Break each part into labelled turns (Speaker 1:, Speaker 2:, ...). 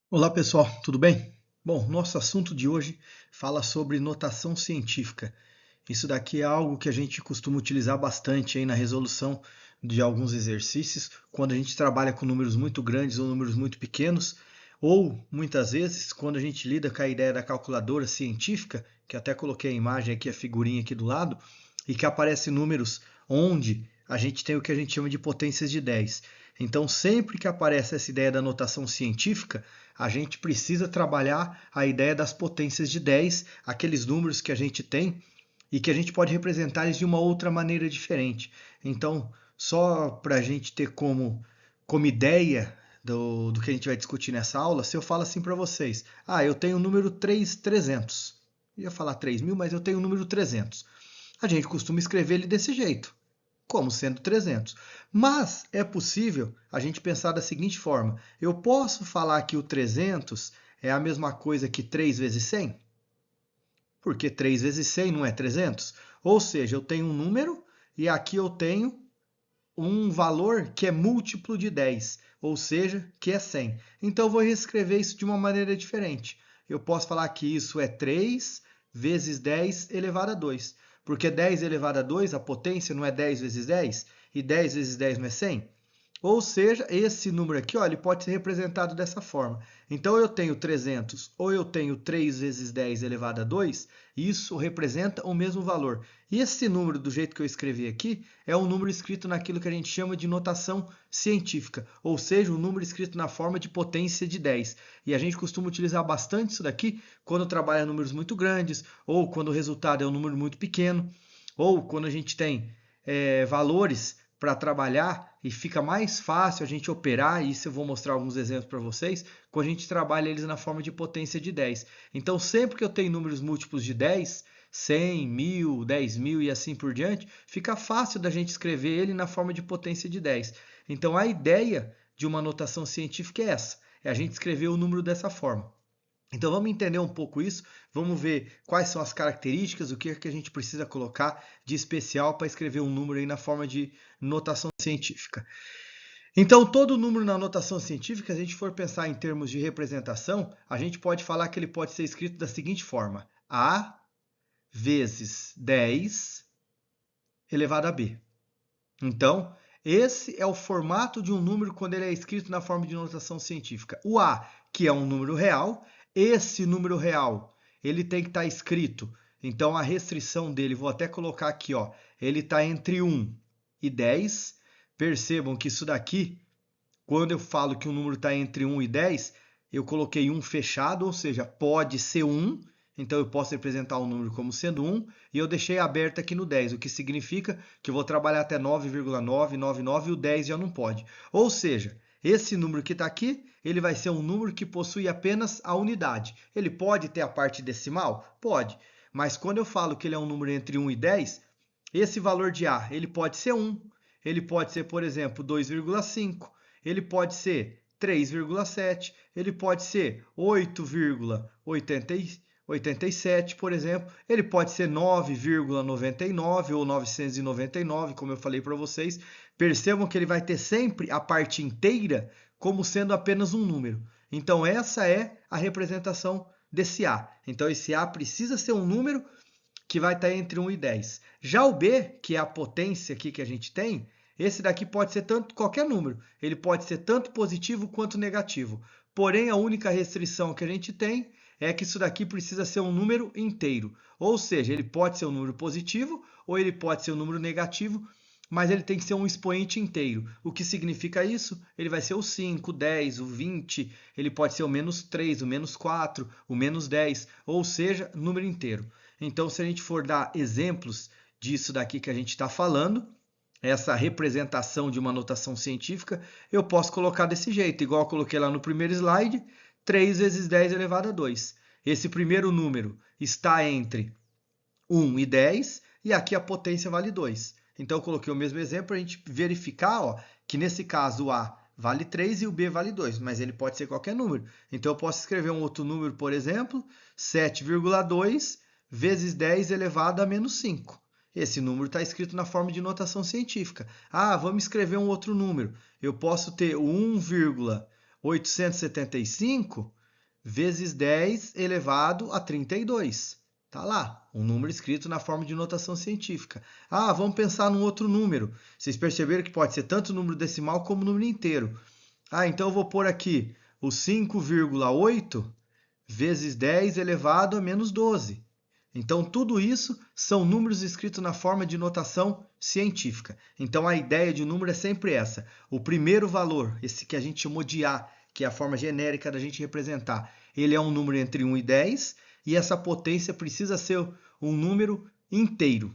Speaker 1: Olá pessoal, tudo bem? Bom, nosso assunto de hoje fala sobre notação científica. Isso daqui é algo que a gente costuma utilizar bastante aí na resolução de alguns exercícios, quando a gente trabalha com números muito grandes ou números muito pequenos, ou muitas vezes quando a gente lida com a ideia da calculadora científica, que até coloquei a imagem aqui, a figurinha aqui do lado, e que aparece números onde a gente tem o que a gente chama de potências de 10. Então, sempre que aparece essa ideia da notação científica, a gente precisa trabalhar a ideia das potências de 10, aqueles números que a gente tem e que a gente pode representar eles de uma outra maneira diferente. Então, só para a gente ter como ideia do que a gente vai discutir nessa aula, se eu falo assim para vocês, eu tenho o número 3.300, eu ia falar 3.000, mas eu tenho o número 300. A gente costuma escrever ele desse jeito, como sendo 300. Mas é possível a gente pensar da seguinte forma: eu posso falar que o 300 é a mesma coisa que 3 vezes 100? Porque 3 vezes 100 não é 300? Ou seja, eu tenho um número e aqui eu tenho um valor que é múltiplo de 10, ou seja, que é 100. Então eu vou reescrever isso de uma maneira diferente. Eu posso falar que isso é 3 vezes 10 elevado a 2, porque 10 elevado a 2, a potência não é 10 vezes 10, e 10 vezes 10 não é 100? Ou seja, esse número aqui, ó, ele pode ser representado dessa forma. Então, eu tenho 300 ou eu tenho 3 vezes 10 elevado a 2, isso representa o mesmo valor. E esse número, do jeito que eu escrevi aqui, é um número escrito naquilo que a gente chama de notação científica, ou seja, um número escrito na forma de potência de 10. E a gente costuma utilizar bastante isso daqui quando trabalha números muito grandes, ou quando o resultado é um número muito pequeno, ou quando a gente tem valores para trabalhar e fica mais fácil a gente operar, e isso eu vou mostrar alguns exemplos para vocês, quando a gente trabalha eles na forma de potência de 10. Então, sempre que eu tenho números múltiplos de 10, 100, 1000, 10.000 e assim por diante, fica fácil da gente escrever ele na forma de potência de 10. Então, a ideia de uma notação científica é essa, é a gente escrever o número dessa forma. Então vamos entender um pouco isso, vamos ver quais são as características, o que é que a gente precisa colocar de especial para escrever um número aí na forma de notação científica. Então, todo número na notação científica, se a gente for pensar em termos de representação, a gente pode falar que ele pode ser escrito da seguinte forma: A vezes 10 elevado a B. Então, esse é o formato de um número quando ele é escrito na forma de notação científica. O A, que é um número real, esse número real, ele tem que estar escrito. Então, a restrição dele, vou até colocar aqui, ó, ele está entre 1 e 10. Percebam que isso daqui, quando eu falo que um número está entre 1 e 10, eu coloquei 1 fechado, ou seja, pode ser 1, então eu posso representar o número como sendo 1, e eu deixei aberto aqui no 10, o que significa que eu vou trabalhar até 9,999 e o 10 já não pode. Ou seja, esse número que está aqui, ele vai ser um número que possui apenas a unidade. Ele pode ter a parte decimal? Pode. Mas quando eu falo que ele é um número entre 1 e 10, esse valor de A, ele pode ser 1, ele pode ser, por exemplo, 2,5, ele pode ser 3,7, ele pode ser 8,87, por exemplo, ele pode ser 9,99 ou 999, como eu falei para vocês. Percebam que ele vai ter sempre a parte inteira como sendo apenas um número. Então, essa é a representação desse A. Então, esse A precisa ser um número que vai estar entre 1 e 10. Já o B, que é a potência aqui que a gente tem, esse daqui pode ser tanto qualquer número. Ele pode ser tanto positivo quanto negativo. Porém, a única restrição que a gente tem é que isso daqui precisa ser um número inteiro. Ou seja, ele pode ser um número positivo ou ele pode ser um número negativo, mas ele tem que ser um expoente inteiro. O que significa isso? Ele vai ser o 5, o 10, o 20, ele pode ser o menos 3, o menos 4, o menos 10, ou seja, número inteiro. Então, se a gente for dar exemplos disso daqui que a gente está falando, essa representação de uma notação científica, eu posso colocar desse jeito, igual eu coloquei lá no primeiro slide, 3 vezes 10 elevado a 2. Esse primeiro número está entre 1 e 10, e aqui a potência vale 2. Então, eu coloquei o mesmo exemplo para a gente verificar, ó, que nesse caso o A vale 3 e o B vale 2, mas ele pode ser qualquer número. Então, eu posso escrever um outro número, por exemplo, 7,2 vezes 10 elevado a menos 5. Esse número está escrito na forma de notação científica. Vamos escrever um outro número. Eu posso ter o 1,875 vezes 10 elevado a 32. Tá lá, um número escrito na forma de notação científica. Ah, vamos pensar num outro número. Vocês perceberam que pode ser tanto número decimal como número inteiro. Ah, então eu vou pôr aqui o 5,8 vezes 10 elevado a menos 12. Então, tudo isso são números escritos na forma de notação científica. Então, a ideia de número é sempre essa. O primeiro valor, esse que a gente chamou de A, que é a forma genérica da gente representar, ele é um número entre 1 e 10, e essa potência precisa ser um número inteiro,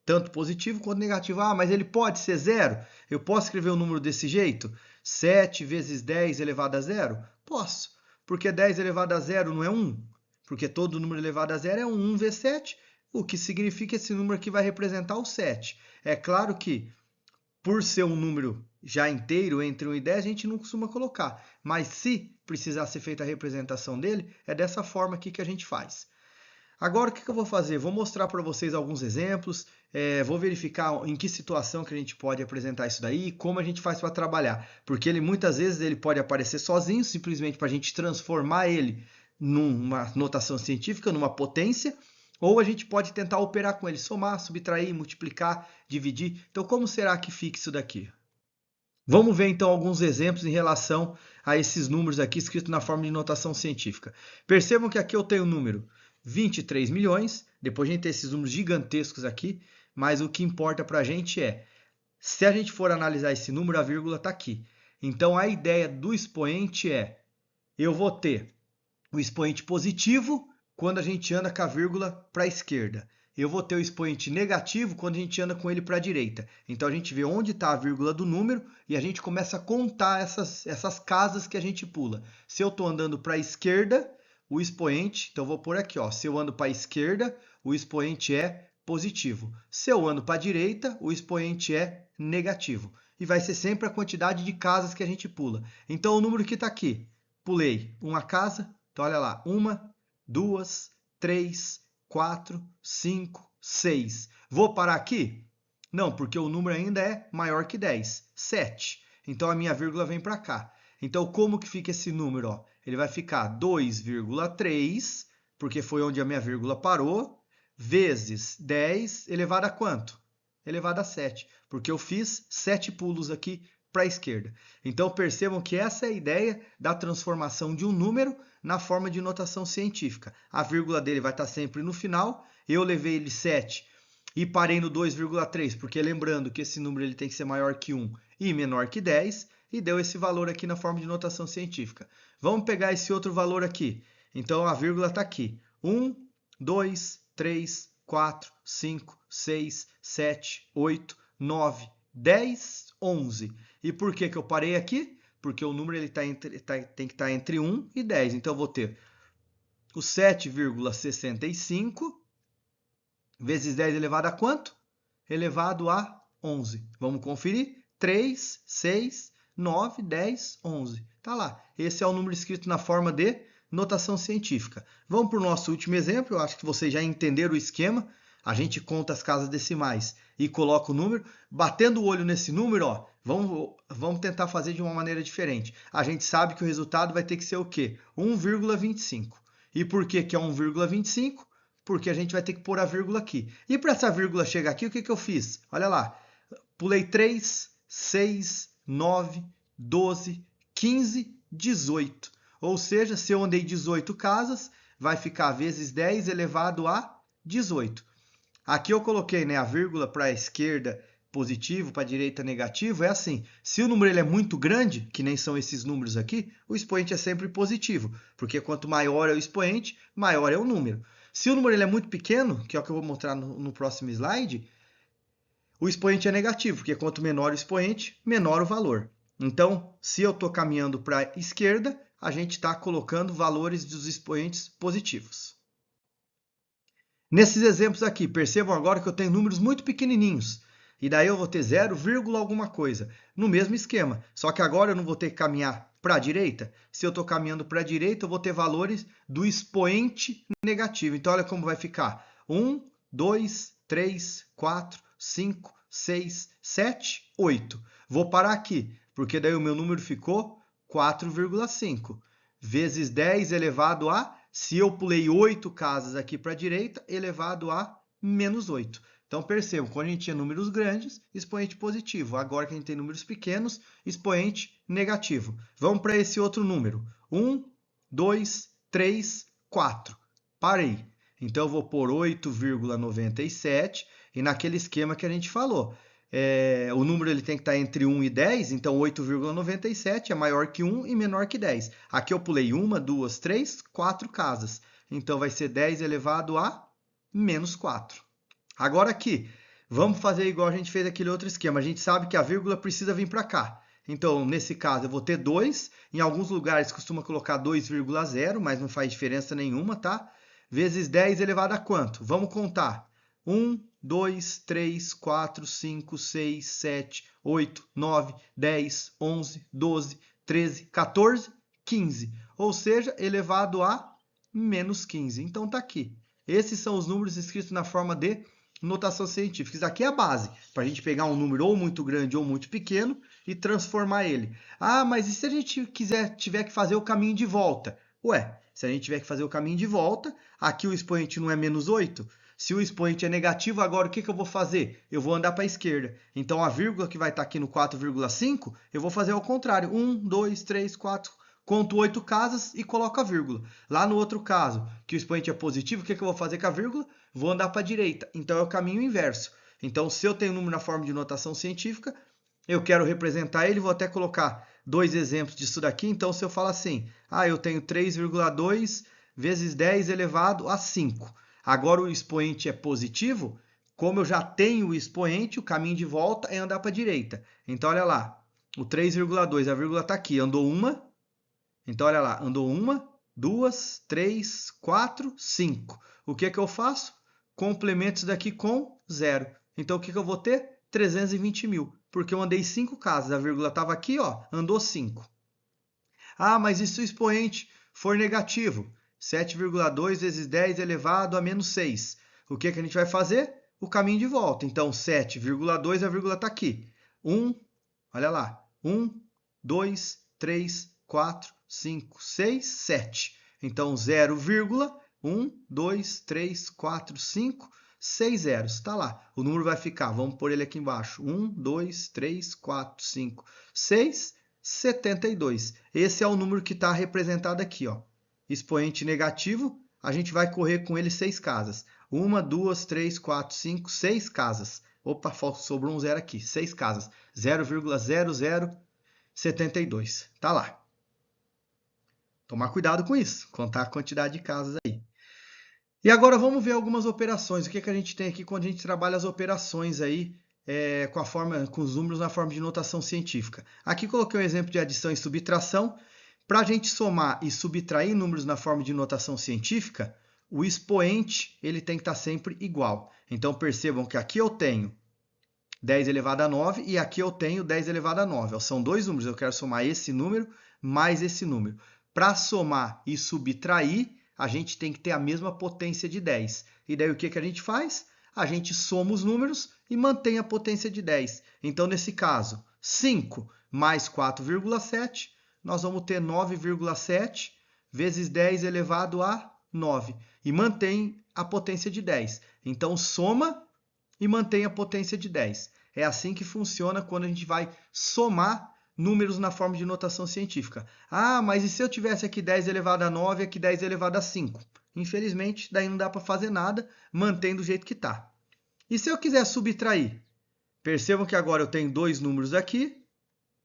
Speaker 1: tanto positivo quanto negativo. Ah, mas ele pode ser zero? Eu posso escrever um número desse jeito? 7 vezes 10 elevado a zero? Posso, porque 10 elevado a zero não é 1. Porque todo número elevado a zero é 1 vezes 7, o que significa que esse número aqui vai representar o 7. É claro que, por ser um número já inteiro, entre 1 e 10, a gente não costuma colocar. Mas se precisar ser feita a representação dele, é dessa forma aqui que a gente faz. Agora, o que eu vou fazer? Vou mostrar para vocês alguns exemplos, vou verificar em que situação que a gente pode apresentar isso daí e como a gente faz para trabalhar. Porque ele muitas vezes ele pode aparecer sozinho, simplesmente para a gente transformar ele numa notação científica, numa potência, ou a gente pode tentar operar com ele, somar, subtrair, multiplicar, dividir. Então, como será que fica isso daqui? Vamos ver então alguns exemplos em relação a esses números aqui escritos na forma de notação científica. Percebam que aqui eu tenho o número 23 milhões, depois a gente tem esses números gigantescos aqui, mas o que importa para a gente é, se a gente for analisar esse número, a vírgula está aqui. Então a ideia do expoente é, eu vou ter o expoente positivo quando a gente anda com a vírgula para a esquerda. Eu vou ter o expoente negativo quando a gente anda com ele para a direita. Então a gente vê onde está a vírgula do número e a gente começa a contar essas casas que a gente pula. Se eu estou andando para a esquerda, o expoente, então eu vou pôr aqui, ó, se eu ando para a esquerda, o expoente é positivo. Se eu ando para a direita, o expoente é negativo. E vai ser sempre a quantidade de casas que a gente pula. Então o número que está aqui, pulei uma casa, então olha lá, 1, 2, 3, 4, 5, 6. Vou parar aqui? Não, porque o número ainda é maior que 10, 7. Então a minha vírgula vem para cá. Então como que fica esse número? Ó? Ele vai ficar 2,3, porque foi onde a minha vírgula parou, vezes 10 elevado a quanto? Elevado a 7, porque eu fiz 7 pulos aqui para a esquerda. Então percebam que essa é a ideia da transformação de um número na forma de notação científica. A vírgula dele vai estar sempre no final, eu levei ele 7 e parei no 2,3, porque lembrando que esse número ele tem que ser maior que 1 e menor que 10, e deu esse valor aqui na forma de notação científica. Vamos pegar esse outro valor aqui. Então a vírgula está aqui. 1, 2, 3, 4, 5, 6, 7, 8, 9, 10, 11. E por que eu parei aqui? Porque o número ele tem que estar entre 1 e 10. Então eu vou ter o 7,65 vezes 10 elevado a quanto? Elevado a 11. Vamos conferir? 3, 6, 9, 10, 11. Tá lá. Esse é o número escrito na forma de notação científica. Vamos para o nosso último exemplo. Eu acho que vocês já entenderam o esquema. A gente conta as casas decimais e coloca o número. Batendo o olho nesse número, ó, vamos tentar fazer de uma maneira diferente. A gente sabe que o resultado vai ter que ser o quê? 1,25. E por que é 1,25? Porque a gente vai ter que pôr a vírgula aqui. E para essa vírgula chegar aqui, o que eu fiz? Olha lá. Pulei 3, 6, 9, 12, 15, 18. Ou seja, se eu andei 18 casas, vai ficar vezes 10 elevado a 18. Aqui eu coloquei, né, a vírgula para a esquerda positivo, para a direita negativo. É assim, se o número ele é muito grande, que nem são esses números aqui, o expoente é sempre positivo, porque quanto maior é o expoente, maior é o número. Se o número ele é muito pequeno, que é o que eu vou mostrar no próximo slide, o expoente é negativo, porque quanto menor o expoente, menor o valor. Então, se eu estou caminhando para a esquerda, a gente está colocando valores dos expoentes positivos. Nesses exemplos aqui, percebam agora que eu tenho números muito pequenininhos. E daí eu vou ter 0, alguma coisa. No mesmo esquema. Só que agora eu não vou ter que caminhar para a direita. Se eu estou caminhando para a direita, eu vou ter valores do expoente negativo. Então, olha como vai ficar. 1, 2, 3, 4, 5, 6, 7, 8. Vou parar aqui, porque daí o meu número ficou 4,5. vezes 10 elevado a, se eu pulei 8 casas aqui para a direita, elevado a menos 8. Então, percebam, quando a gente tinha números grandes, expoente positivo. Agora que a gente tem números pequenos, expoente negativo. Vamos para esse outro número. 1, 2, 3, 4. Parei. Então, eu vou pôr 8,97 e naquele esquema que a gente falou. O número ele tem que estar entre 1 e 10, então 8,97 é maior que 1 e menor que 10. Aqui eu pulei 1, 2, 3, 4 casas. Então, vai ser 10 elevado a menos 4. Agora aqui, vamos fazer igual a gente fez aquele outro esquema. A gente sabe que a vírgula precisa vir para cá. Então, nesse caso, eu vou ter 2. Em alguns lugares costuma colocar 2,0, mas não faz diferença nenhuma, tá? Vezes 10 elevado a quanto? Vamos contar. 1, 2, 3, 4, 5, 6, 7, 8, 9, 10, 11, 12, 13, 14, 15. Ou seja, elevado a menos 15. Então, tá aqui. Esses são os números escritos na forma de notação científica. Isso aqui é a base, para a gente pegar um número ou muito grande ou muito pequeno e transformar ele. Ah, mas e se a gente tiver que fazer o caminho de volta? Ué, se a gente tiver que fazer o caminho de volta, aqui o expoente não é menos 8? Se o expoente é negativo, agora o que eu vou fazer? Eu vou andar para a esquerda. Então, a vírgula que vai estar aqui no 4,5, eu vou fazer ao contrário. 1, 2, 3, 4... Conto 8 casas e coloco a vírgula. Lá no outro caso, que o expoente é positivo, o que eu vou fazer com a vírgula? Vou andar para a direita. Então, é o caminho inverso. Então, se eu tenho um número na forma de notação científica, eu quero representar ele, vou até colocar 2 exemplos disso daqui. Então, se eu falar assim, eu tenho 3,2 vezes 10 elevado a 5. Agora, o expoente é positivo. Como eu já tenho o expoente, o caminho de volta é andar para a direita. Então, olha lá, o 3,2, a vírgula está aqui, andou uma. Então, olha lá, andou 1, 2, 3, 4, 5. O que eu faço? Complemento isso daqui com 0. Então, o que eu vou ter? 320 mil, porque eu andei 5 casas, a vírgula estava aqui, ó, andou 5. Ah, mas e se o expoente for negativo? 7,2 vezes 10 elevado a menos 6. O que a gente vai fazer? O caminho de volta. Então, 7,2, a vírgula está aqui. 1, olha lá, 1, 2, 3, 4, 5, 6, 7. Então, 0,1, 2, 3, 4, 5, 6 zeros. Está lá. O número vai ficar, vamos pôr ele aqui embaixo. 1, 2, 3, 4, 5, 6, 72. Esse é o número que está representado aqui, ó. Expoente negativo, a gente vai correr com ele 6 casas. 1, 2, 3, 4, 5, 6 casas. Opa, sobrou um zero aqui. 6 casas. 0,0072. Tá lá. Tomar cuidado com isso, contar a quantidade de casas aí. E agora vamos ver algumas operações. O que a gente tem aqui quando a gente trabalha as operações aí com os números na forma de notação científica. Aqui coloquei um exemplo de adição e subtração. Para a gente somar e subtrair números na forma de notação científica, o expoente ele tem que estar sempre igual. Então percebam que aqui eu tenho 10 elevado a 9 e aqui eu tenho 10 elevado a 9. São dois números, eu quero somar esse número mais esse número. Para somar e subtrair, a gente tem que ter a mesma potência de 10. E daí o que a gente faz? A gente soma os números e mantém a potência de 10. Então, nesse caso, 5 mais 4,7, nós vamos ter 9,7 vezes 10 elevado a 9. E mantém a potência de 10. Então, soma e mantém a potência de 10. É assim que funciona quando a gente vai somar números na forma de notação científica. Ah, mas e se eu tivesse aqui 10 elevado a 9 e aqui 10 elevado a 5? Infelizmente, daí não dá para fazer nada, mantém do jeito que está. E se eu quiser subtrair? Percebam que agora eu tenho dois números aqui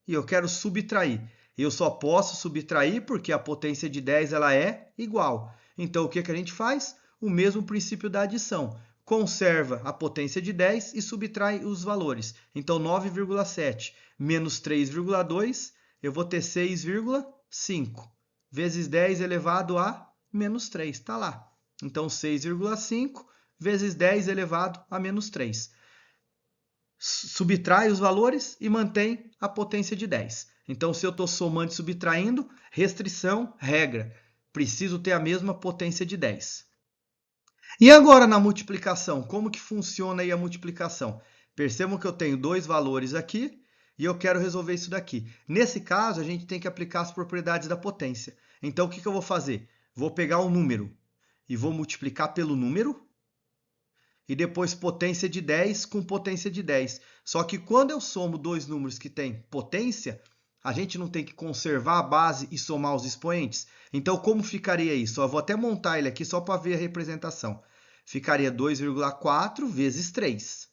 Speaker 1: e eu quero subtrair. Eu só posso subtrair porque a potência de 10 ela é igual. Então, o que a gente faz? O mesmo princípio da adição. Conserva a potência de 10 e subtrai os valores. Então, 9,7 menos 3,2, eu vou ter 6,5 vezes 10 elevado a menos 3. Está lá. Então, 6,5 vezes 10 elevado a menos 3. Subtrai os valores e mantém a potência de 10. Então, se eu estou somando e subtraindo, restrição, regra. Preciso ter a mesma potência de 10. E agora na multiplicação, como que funciona aí a multiplicação? Percebam que eu tenho dois valores aqui e eu quero resolver isso daqui. Nesse caso, a gente tem que aplicar as propriedades da potência. Então, o que eu vou fazer? Vou pegar o número e vou multiplicar pelo número, e depois potência de 10 com potência de 10. Só que quando eu somo dois números que têm potência, a gente não tem que conservar a base e somar os expoentes? Então, como ficaria isso? Eu vou até montar ele aqui só para ver a representação. Ficaria 2,4 vezes 3,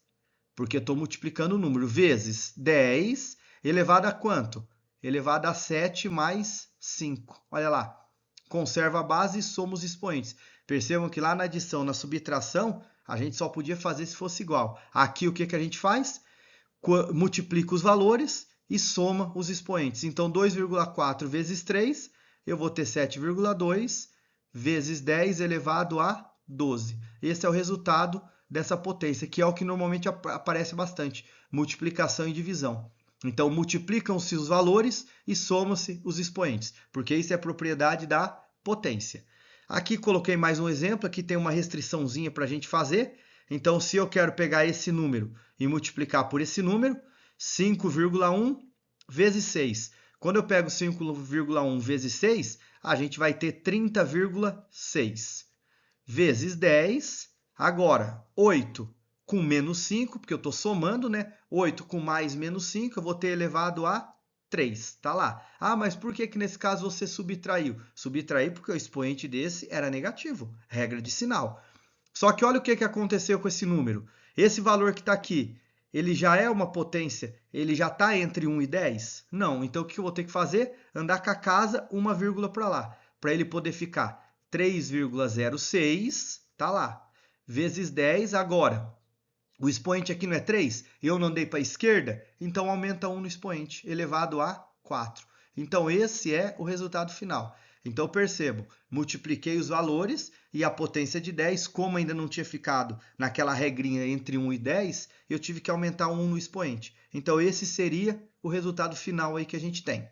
Speaker 1: porque eu estou multiplicando o número, vezes 10 elevado a quanto? Elevado a 7 mais 5. Olha lá, conserva a base e soma os expoentes. Percebam que lá na adição, na subtração, a gente só podia fazer se fosse igual. Aqui o que a gente faz? Multiplica os valores e soma os expoentes. Então, 2,4 vezes 3, eu vou ter 7,2 vezes 10 elevado a 12. Esse é o resultado dessa potência, que é o que normalmente aparece bastante, multiplicação e divisão. Então, multiplicam-se os valores e somam-se os expoentes, porque isso é propriedade da potência. Aqui coloquei mais um exemplo, aqui tem uma restriçãozinha para a gente fazer. Então, se eu quero pegar esse número e multiplicar por esse número, 5,1 vezes 6. Quando eu pego 5,1 vezes 6, a gente vai ter 30,6. Vezes 10, agora 8 com menos 5, porque eu estou somando, né? 8 com mais menos 5, eu vou ter elevado a 3, tá lá. Ah, mas por que nesse caso você subtraiu? Subtraí porque o expoente desse era negativo, regra de sinal. Só que olha o que aconteceu com esse número. Esse valor que está aqui, ele já é uma potência, ele já está entre 1 e 10? Não, então o que eu vou ter que fazer? Andar com a casa uma vírgula para lá, para ele poder ficar 3,06, tá lá, vezes 10 agora. O expoente aqui não é 3, eu não andei para a esquerda, então aumenta 1 no expoente, elevado a 4. Então, esse é o resultado final. Então, percebam, multipliquei os valores e a potência de 10, como ainda não tinha ficado naquela regrinha entre 1 e 10, eu tive que aumentar 1 no expoente. Então, esse seria o resultado final aí que a gente tem.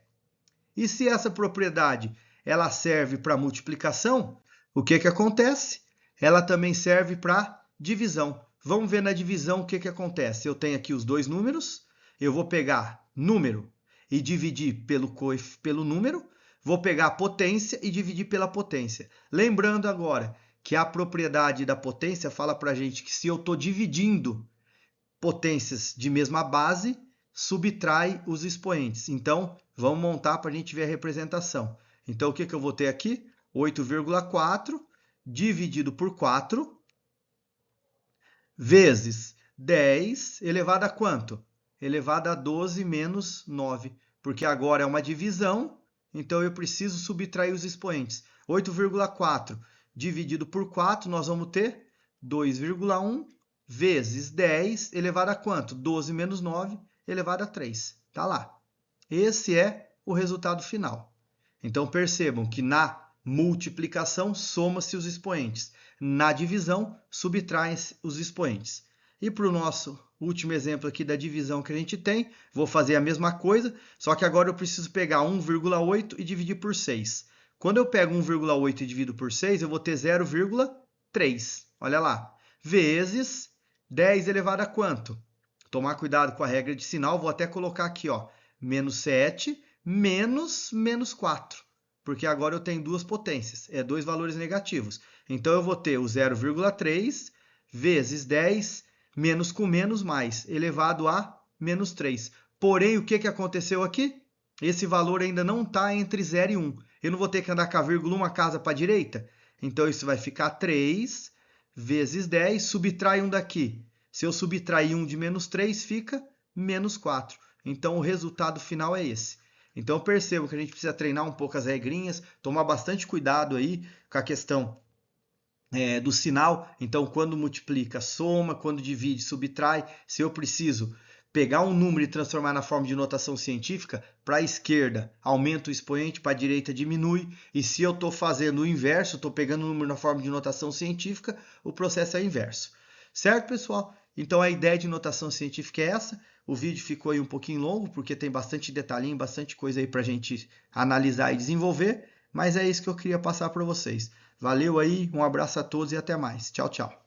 Speaker 1: E se essa propriedade ela serve para multiplicação, o que acontece? Ela também serve para divisão. Vamos ver na divisão o que acontece. Eu tenho aqui os dois números, eu vou pegar número e dividir pelo número, vou pegar a potência e dividir pela potência. Lembrando agora que a propriedade da potência fala para a gente que se eu estou dividindo potências de mesma base, subtrai os expoentes. Então, vamos montar para a gente ver a representação. Então, o que eu vou ter aqui? 8,4 dividido por 4 vezes 10 elevado a quanto? Elevado a 12 menos 9, porque agora é uma divisão, então eu preciso subtrair os expoentes. 8,4 dividido por 4, nós vamos ter 2,1 vezes 10 elevado a quanto? 12 menos 9 elevado a 3. Tá lá. Esse é o resultado final. Então percebam que na multiplicação soma-se os expoentes. Na divisão, subtraem-se os expoentes. E para o nosso último exemplo aqui da divisão que a gente tem, vou fazer a mesma coisa, só que agora eu preciso pegar 1,8 e dividir por 6. Quando eu pego 1,8 e divido por 6, eu vou ter 0,3. Olha lá. Vezes 10 elevado a quanto? Tomar cuidado com a regra de sinal, vou até colocar aqui, ó, menos 7 menos 4. Porque agora eu tenho duas potências, dois valores negativos. Então, eu vou ter o 0,3 vezes 10 menos com menos mais, elevado a menos 3. Porém, o que aconteceu aqui? Esse valor ainda não está entre 0 e 1. Eu não vou ter que andar com a vírgula uma casa para a direita? Então, isso vai ficar 3 vezes 10, subtrai 1 daqui. Se eu subtrair 1 de menos 3, fica menos 4. Então, o resultado final é esse. Então, percebo que a gente precisa treinar um pouco as regrinhas, tomar bastante cuidado aí com a questão do sinal. Então, quando multiplica, soma, quando divide, subtrai. Se eu preciso pegar um número e transformar na forma de notação científica, para a esquerda aumenta o expoente, para a direita diminui. E se eu estou fazendo o inverso, estou pegando o número na forma de notação científica, o processo é o inverso. Certo, pessoal? Então, a ideia de notação científica é essa. O vídeo ficou aí um pouquinho longo, porque tem bastante detalhinho, bastante coisa aí para a gente analisar e desenvolver, mas é isso que eu queria passar para vocês. Valeu aí, um abraço a todos e até mais. Tchau, tchau.